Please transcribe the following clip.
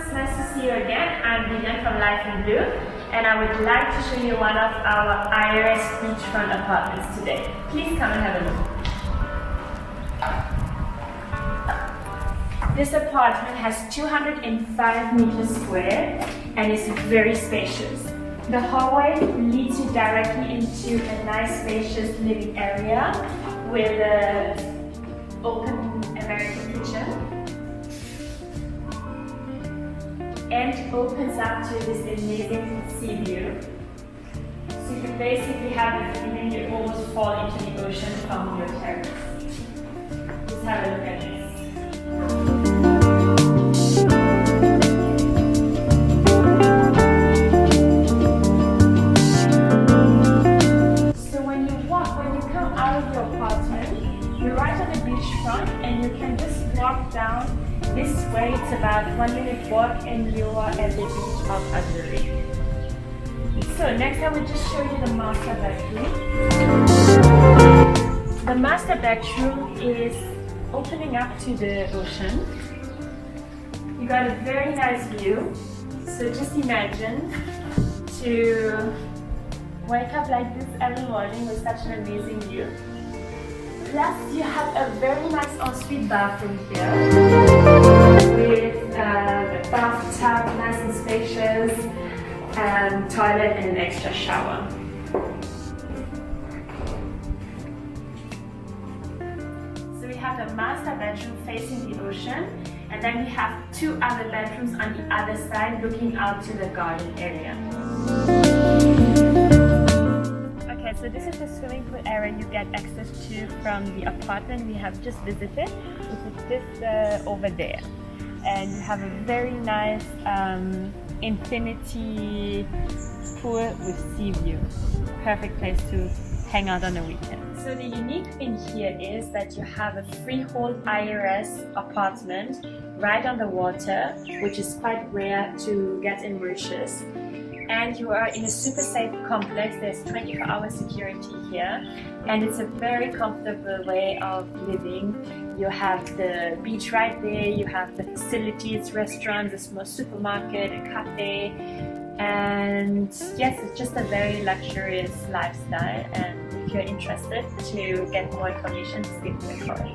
it's nice to see you again. I'm Viviane from Life in Blue, and I would like to show you one of our IRS beachfront apartments today. Please come and have a look. This apartment has 205 meters square and is very spacious. The hallway leads you directly into a nice spacious living area with an open American kitchen. And opens up to this amazing sea view. So you basically have the feeling you almost fall into the ocean from your terrace. Just have a look at this. So when you come out of your apartment, you're right on the beachfront and you can just walk down this way. It's about 1 minute walk and you are at the beach of Azuri. So next I will just show you the master bedroom. The master bedroom is opening up to the ocean. You got a very nice view. So just imagine to wake up like this every morning with such an amazing view. Plus, you have a very nice ensuite bathroom here with a bathtub, nice and spacious, and toilet and an extra shower. So we have the master bedroom facing the ocean, and then we have two other bedrooms on the other side looking out to the garden area. Okay, so this is the swimming pool area you get access to from the apartment we have just visited, which is just over there. And you have a very nice infinity pool with sea view. Perfect place to hang out on the weekend. So the unique thing here is that you have a freehold IRS apartment right on the water, which is quite rare to get in Mauritius. And you are in a super safe complex. There's 24-hour security here, and it's a very comfortable way of living. You have the beach right there, you have the facilities, restaurants, a small supermarket, a cafe, and yes, it's just a very luxurious lifestyle. And if you're interested to get more information, just give me a call.